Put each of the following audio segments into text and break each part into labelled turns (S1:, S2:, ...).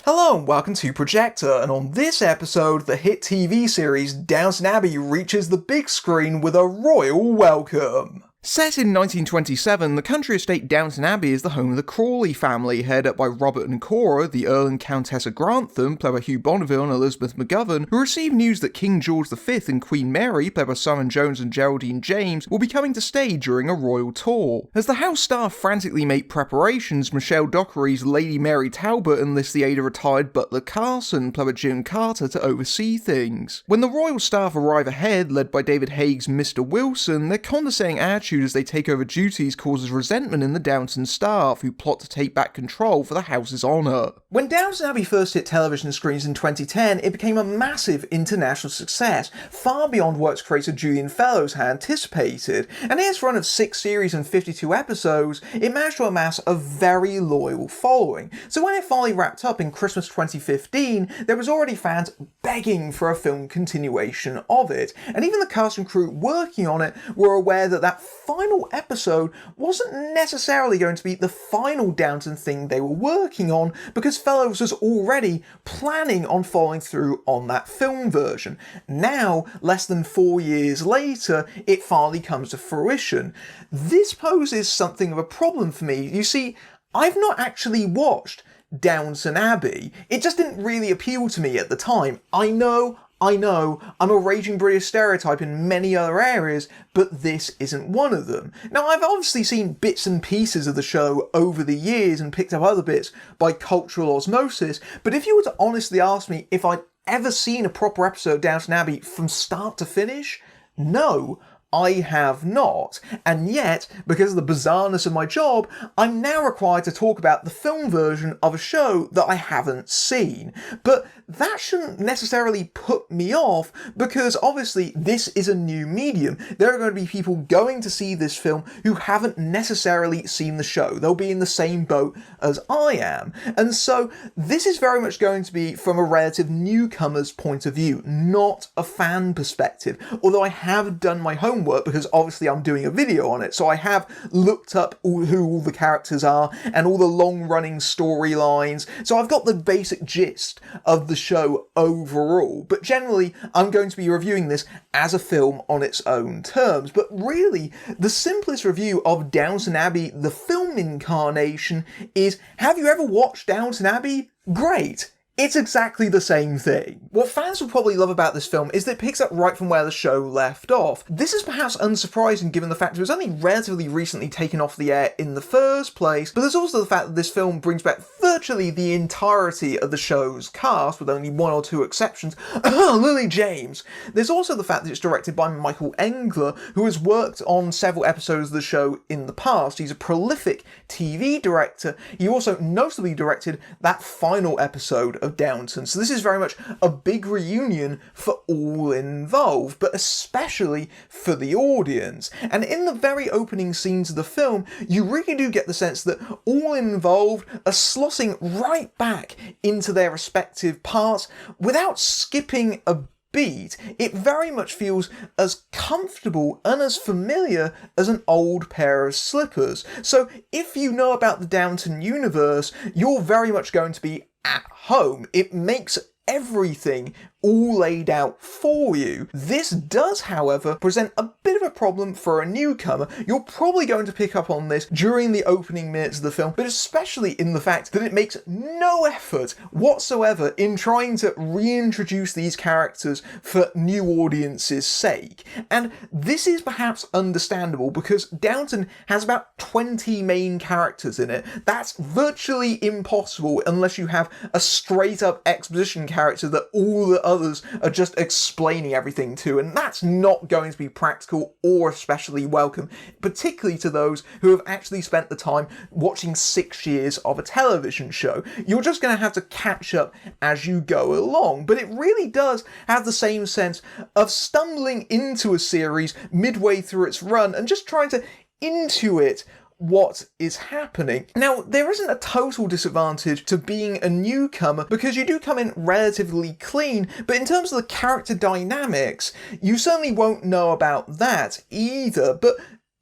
S1: Hello and welcome to Projector, and on this episode, the hit TV series Downton Abbey reaches the big screen with a royal welcome. Set in 1927, the country estate Downton Abbey is the home of the Crawley family, headed up by Robert and Cora, the Earl and Countess of Grantham, played by Hugh Bonneville and Elizabeth McGovern, who received news that King George V and Queen Mary, played by Simon Jones and Geraldine James, will be coming to stay during a royal tour. As the house staff frantically make preparations, Michelle Dockery's Lady Mary Talbot enlists the aid of retired Butler Carson, played by Jim Carter, to oversee things. When the royal staff arrive ahead, led by David Haig's Mr. Wilson, their condescending attitude as they take over duties causes resentment in the Downton staff, who plot to take back control for the house's honour. When Downton Abbey first hit television screens in 2010, it became a massive international success, far beyond what its creator Julian Fellowes had anticipated, and in its run of 6 series and 52 episodes, it managed to amass a very loyal following. So when it finally wrapped up in Christmas 2015, there was already fans begging for a film continuation of it, and even the cast and crew working on it were aware that that final episode wasn't necessarily going to be the final Downton thing they were working on, because Fellowes was already planning on following through on that film version. Now, less than 4 years later, it finally comes to fruition. This poses something of a problem for me. You see, I've not actually watched Downton Abbey. It just didn't really appeal to me at the time. I know, I'm a raging British stereotype in many other areas, but this isn't one of them. Now, I've obviously seen bits and pieces of the show over the years and picked up other bits by cultural osmosis, but if you were to honestly ask me if I'd ever seen a proper episode of Downton Abbey from start to finish, no, I have not, and yet, because of the bizarreness of my job, I'm now required to talk about the film version of a show that I haven't seen. But that shouldn't necessarily put me off, because obviously this is a new medium. There are going to be people going to see this film who haven't necessarily seen the show. They'll be in the same boat as I am. And so this is very much going to be from a relative newcomer's point of view, not a fan perspective. Although I have done my homework, because obviously I'm doing a video on it, so I have looked up who all the characters are and all the long-running storylines, so I've got the basic gist of the show overall, but generally I'm going to be reviewing this as a film on its own terms. But really, the simplest review of Downton Abbey, the film incarnation, is: have you ever watched Downton Abbey? Great! It's exactly the same thing. What fans will probably love about this film is that it picks up right from where the show left off. This is perhaps unsurprising given the fact it was only relatively recently taken off the air in the first place, but there's also the fact that this film brings back virtually the entirety of the show's cast, with only 1 or 2 exceptions. Lily James! There's also the fact that it's directed by Michael Engler, who has worked on several episodes of the show in the past. He's a prolific TV director. He also notably directed that final episode of Downton, so this is very much a big reunion for all involved, but especially for the audience. And in the very opening scenes of the film, you really do get the sense that all involved are slotting right back into their respective parts without skipping a beat. It very much feels as comfortable and as familiar as an old pair of slippers. So if you know about the Downton universe, you're very much going to be at home. It makes everything all laid out for you. This does, however, present a bit of a problem for a newcomer. You're probably going to pick up on this during the opening minutes of the film, but especially in the fact that it makes no effort whatsoever in trying to reintroduce these characters for new audiences' sake. And this is perhaps understandable, because Downton has about 20 main characters in it. That's virtually impossible unless you have a straight-up exposition character that all the others are just explaining everything to, and that's not going to be practical or especially welcome, particularly to those who have actually spent the time watching 6 years of a television show. You're just going to have to catch up as you go along, but it really does have the same sense of stumbling into a series midway through its run and just trying to intuit what is happening. Now, there isn't a total disadvantage to being a newcomer, because you do come in relatively clean, but in terms of the character dynamics, you certainly won't know about that either. But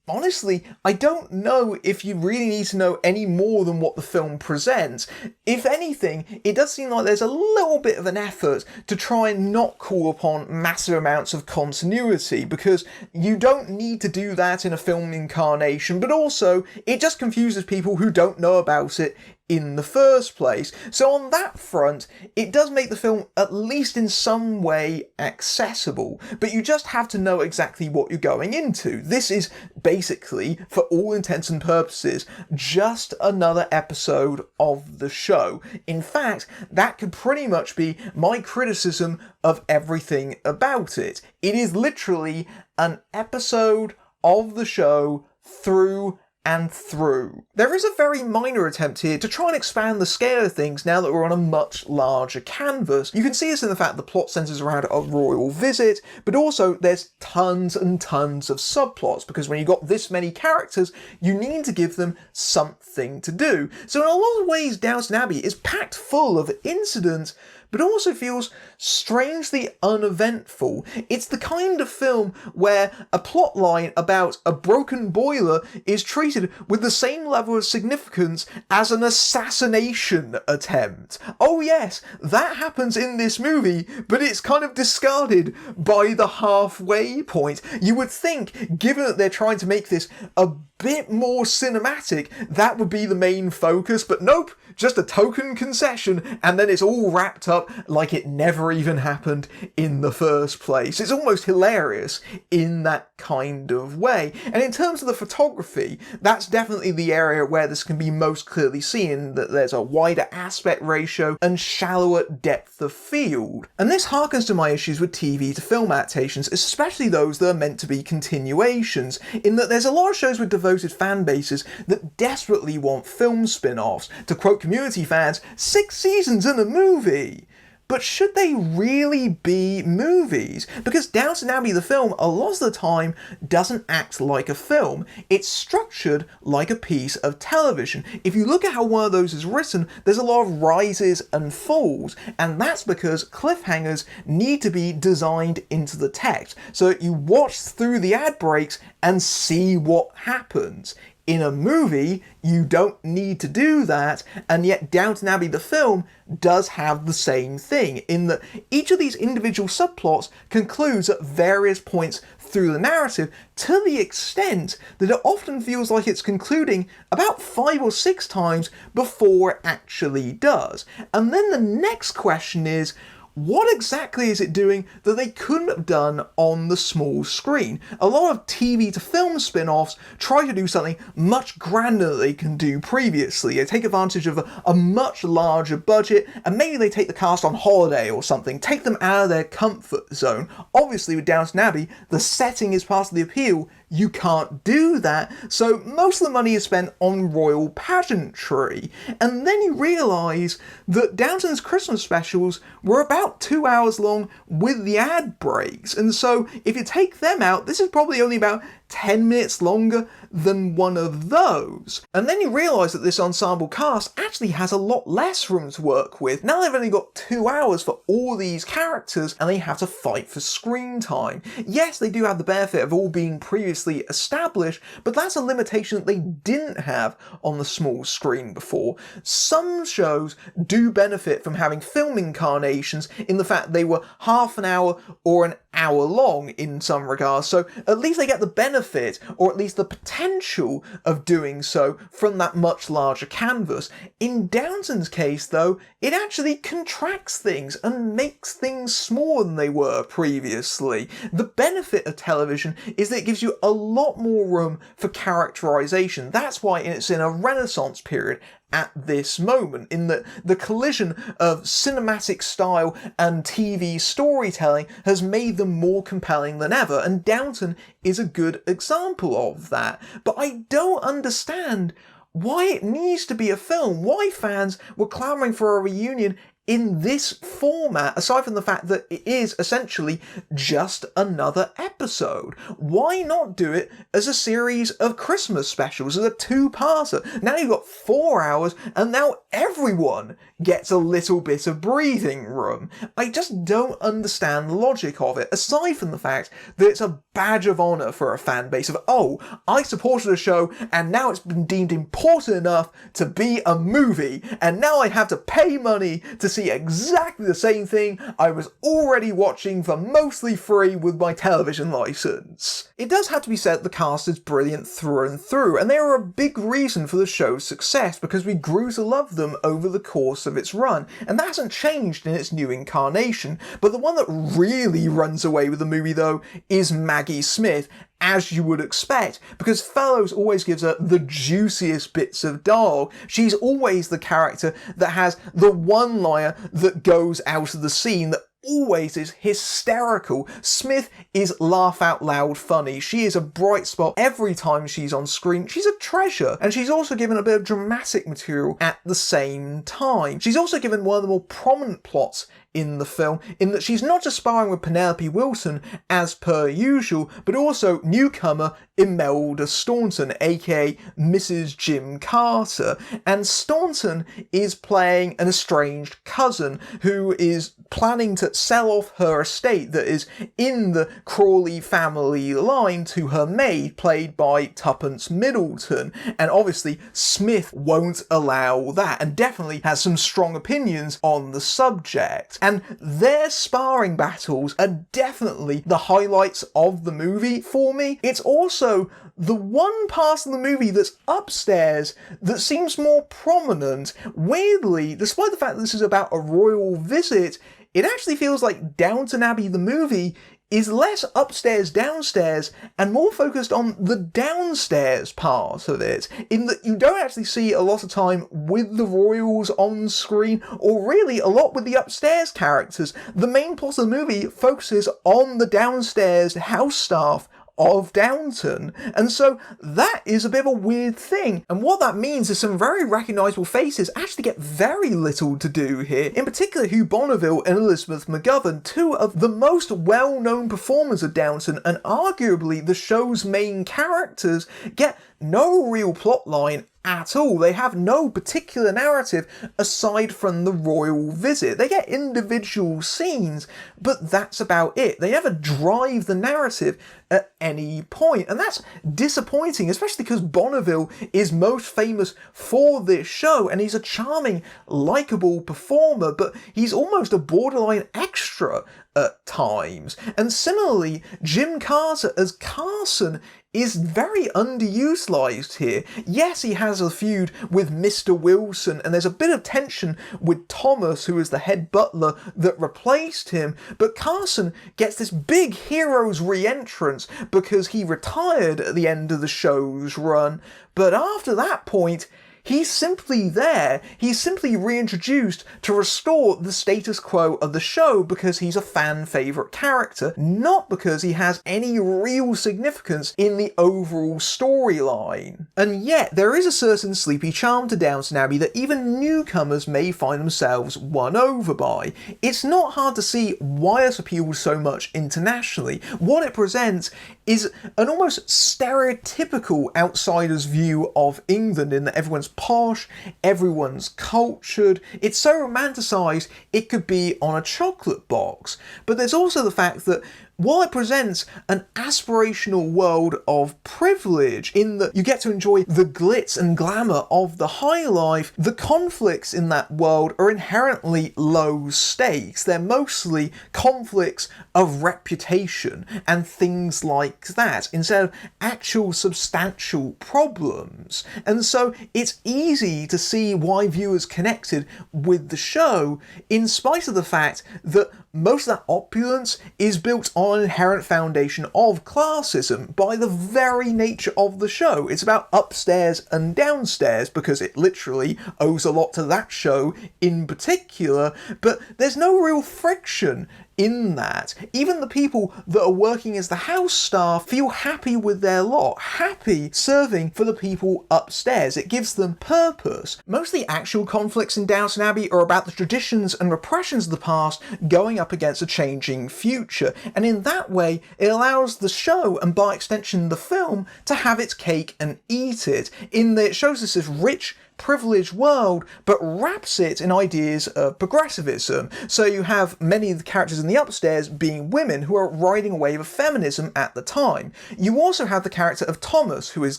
S1: honestly, I don't know if you really need to know any more than what the film presents. If anything, it does seem like there's a little bit of an effort to try and not call upon massive amounts of continuity, because you don't need to do that in a film incarnation, but also it just confuses people who don't know about it in the first place. So on that front, it does make the film at least in some way accessible, but you just have to know exactly what you're going into. This is basically, for all intents and purposes, just another episode of the show. In fact, that could pretty much be my criticism of everything about it. It is literally an episode of the show through and through. There is a very minor attempt here to try and expand the scale of things now that we're on a much larger canvas. You can see this in the fact the plot centres around a royal visit, but also there's tons and tons of subplots, because when you've got this many characters, you need to give them something to do. So in a lot of ways, Downton Abbey is packed full of incidents, but also feels strangely uneventful. It's the kind of film where a plot line about a broken boiler is treated with the same level of significance as an assassination attempt. Oh yes, that happens in this movie, but it's kind of discarded by the halfway point. You would think, given that they're trying to make this a bit more cinematic, that would be the main focus, but nope, just a token concession, and then it's all wrapped up like it never even happened in the first place. It's almost hilarious in that kind of way. And in terms of the photography, that's definitely the area where this can be most clearly seen, that there's a wider aspect ratio and shallower depth of field. And this harkens to my issues with TV to film adaptations, especially those that are meant to be continuations, in that there's a lot of shows with devoted fan bases that desperately want film spin-offs. To quote community fans, 6 seasons in a movie! But should they really be movies? Because Downton Abbey the film, a lot of the time, doesn't act like a film. It's structured like a piece of television. If you look at how one of those is written, there's a lot of rises and falls, and that's because cliffhangers need to be designed into the text, so that you watch through the ad breaks and see what happens. In a movie, you don't need to do that, and yet Downton Abbey the film does have the same thing, in that each of these individual subplots concludes at various points through the narrative, to the extent that it often feels like it's concluding about 5 or 6 times before it actually does. And then the next question is, what exactly is it doing that they couldn't have done on the small screen? A lot of TV to film spin-offs try to do something much grander than they can do previously. They take advantage of a much larger budget, and maybe they take the cast on holiday or something, take them out of their comfort zone. Obviously with Downton Abbey, the setting is part of the appeal. You can't do that, so most of the money is spent on royal pageantry. And then you realise that Downton's Christmas specials were about 2 hours long with the ad breaks, and so if you take them out, this is probably only about 10 minutes longer than one of those. And then you realise that this ensemble cast actually has a lot less room to work with. Now they've only got 2 hours for all these characters, and they have to fight for screen time. Yes, they do have the benefit of all being previously established, but that's a limitation that they didn't have on the small screen before. Some shows do benefit from having film incarnations in the fact they were half an hour or an hour long in some regards, so at least they get the benefit, or at least the potential of doing so, from that much larger canvas. In Downton's case though, it actually contracts things and makes things smaller than they were previously. The benefit of television is that it gives you a lot more room for characterization. That's why it's in a renaissance period at this moment, in that the collision of cinematic style and TV storytelling has made them more compelling than ever, and Downton is a good example of that. But I don't understand why it needs to be a film, why fans were clamouring for a reunion in this format, aside from the fact that it is essentially just another episode? Why not do it as a series of Christmas specials, as a two-parter? Now you've got 4 hours, and now everyone gets a little bit of breathing room. I just don't understand the logic of it, aside from the fact that it's a badge of honour for a fan base of, oh, I supported a show, and now it's been deemed important enough to be a movie, and now I have to pay money to see exactly the same thing I was already watching for mostly free with my television license. It does have to be said the cast is brilliant through and through, and they are a big reason for the show's success because we grew to love them over the course of its run, and that hasn't changed in its new incarnation. But the one that really runs away with the movie though is Maggie Smith, as you would expect, because Fellows always gives her the juiciest bits of dialogue. She's always the character that has the one-liner that goes out of the scene that always is hysterical. Smith is laugh out loud funny. She is a bright spot every time she's on screen. She's a treasure, and she's also given a bit of dramatic material at the same time. She's also given one of the more prominent plots in the film, in that she's not just sparring with Penelope Wilson as per usual, but also newcomer Imelda Staunton, aka Mrs. Jim Carter. And Staunton is playing an estranged cousin who is planning to sell off her estate that is in the Crawley family line to her maid, played by Tuppence Middleton. And obviously Smith won't allow that, and definitely has some strong opinions on the subject. And their sparring battles are definitely the highlights of the movie for me. It's also the one part of the movie that's upstairs that seems more prominent. Weirdly, despite the fact that this is about a royal visit, it actually feels like Downton Abbey the movie is less upstairs downstairs and more focused on the downstairs part of it, in that you don't actually see a lot of time with the royals on screen, or really a lot with the upstairs characters. The main plot of the movie focuses on the downstairs house staff of Downton, and so that is a bit of a weird thing. And what that means is some very recognisable faces actually get very little to do here, in particular Hugh Bonneville and Elizabeth McGovern, two of the most well-known performers of Downton, and arguably the show's main characters, get no real plotline at all. They have no particular narrative aside from the royal visit. They get individual scenes, but that's about it. They never drive the narrative at any point, and that's disappointing, especially because Bonneville is most famous for this show, and he's a charming, likeable performer, but he's almost a borderline extra at times. And similarly, Jim Carter as Carson is very underutilised here. Yes, he has a feud with Mr. Wilson, and there's a bit of tension with Thomas, who is the head butler that replaced him, but Carson gets this big hero's re-entrance because he retired at the end of the show's run, but after that point, he's simply there. He's simply reintroduced to restore the status quo of the show because he's a fan favourite character, not because he has any real significance in the overall storyline. And yet, there is a certain sleepy charm to Downton Abbey that even newcomers may find themselves won over by. It's not hard to see why it's appealed so much internationally. What it presents is an almost stereotypical outsider's view of England, in that everyone's posh, everyone's cultured, it's so romanticised it could be on a chocolate box. But there's also the fact that while it presents an aspirational world of privilege, in that you get to enjoy the glitz and glamour of the high life, the conflicts in that world are inherently low stakes. They're mostly conflicts of reputation and things like that, instead of actual substantial problems. And so it's easy to see why viewers connected with the show, in spite of the fact that most of that opulence is built on an inherent foundation of classism by the very nature of the show. It's about upstairs and downstairs because it literally owes a lot to that show in particular, but there's no real friction in that. Even the people that are working as the house staff feel happy with their lot, happy serving for the people upstairs. It gives them purpose. Most of the actual conflicts in Downton Abbey are about the traditions and repressions of the past going up against a changing future, and in that way it allows the show, and by extension the film, to have its cake and eat it, in that it shows us this rich, privileged world, but wraps it in ideas of progressivism. So you have many of the characters in the upstairs being women who are riding a wave of feminism at the time. You also have the character of Thomas, who is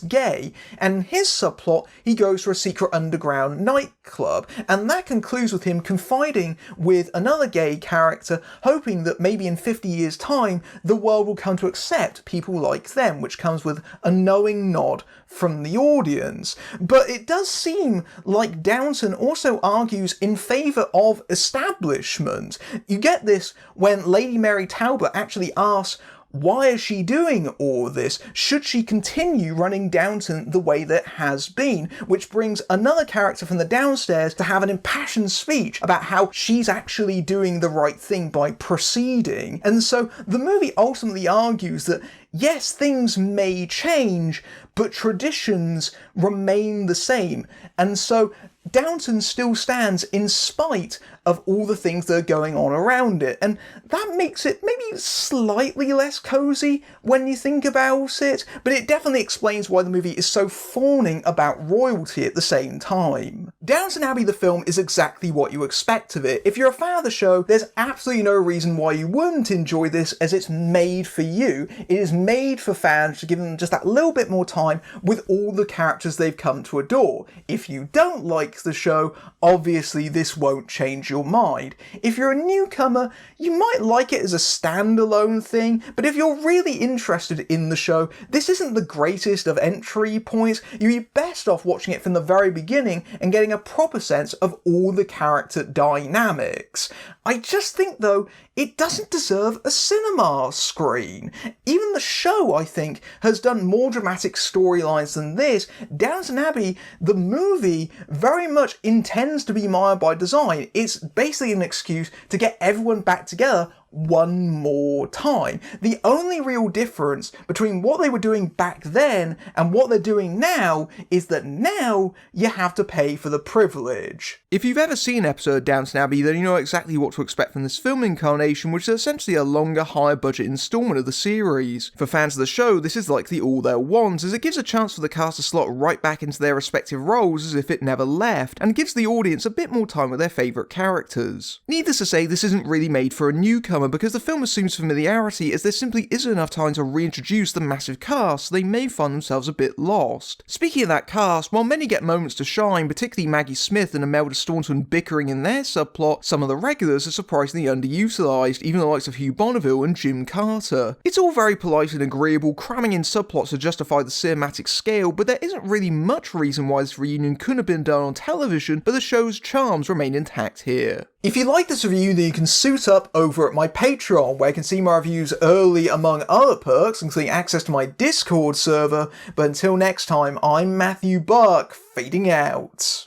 S1: gay, and in his subplot he goes to a secret underground nightclub, and that concludes with him confiding with another gay character, hoping that maybe in 50 years' time the world will come to accept people like them, which comes with a knowing nod from the audience. But it does seem like Downton also argues in favour of establishment. You get this when Lady Mary Talbot actually asks, why is she doing all this? Should she continue running Downton the way that has been? Which brings another character from the downstairs to have an impassioned speech about how she's actually doing the right thing by proceeding. And so the movie ultimately argues that yes, things may change, but traditions remain the same. And so Downton still stands in spite of all the things that are going on around it. And that makes it maybe slightly less cosy when you think about it, but it definitely explains why the movie is so fawning about royalty at the same time. Downton Abbey the film is exactly what you expect of it. If you're a fan of the show, there's absolutely no reason why you wouldn't enjoy this, as it's made for you. It is made for fans to give them just that little bit more time with all the characters they've come to adore. If you don't like the show, obviously this won't change your mind. If you're a newcomer, you might like it as a standalone thing, but if you're really interested in the show, this isn't the greatest of entry points. You'd be best off watching it from the very beginning and getting a proper sense of all the character dynamics. I just think, though, it doesn't deserve a cinema screen. Even the show, I think, has done more dramatic storylines than this. Downton Abbey, the movie, very much intends to be mired by design. It's basically an excuse to get everyone back together one more time. The only real difference between what they were doing back then and what they're doing now is that now you have to pay for the privilege. If you've ever seen an episode of Downton Abbey, then you know exactly what to expect from this film incarnation, which is essentially a longer, higher budget instalment of the series. For fans of the show, this is likely all they'll want, as it gives a chance for the cast to slot right back into their respective roles as if it never left, and gives the audience a bit more time with their favourite characters. Needless to say, this isn't really made for a newcomer, because the film assumes familiarity, as there simply isn't enough time to reintroduce the massive cast, so they may find themselves a bit lost. Speaking of that cast, while many get moments to shine, particularly Maggie Smith and Imelda Staunton bickering in their subplot, some of the regulars are surprisingly underutilised, even the likes of Hugh Bonneville and Jim Carter. It's all very polite and agreeable, cramming in subplots to justify the cinematic scale, but there isn't really much reason why this reunion couldn't have been done on television, but the show's charms remain intact here. If you like this review, then you can suit up over at my Patreon, where you can see my reviews early among other perks, including access to my Discord server. But until next time, I'm Matthew Buck, fading out.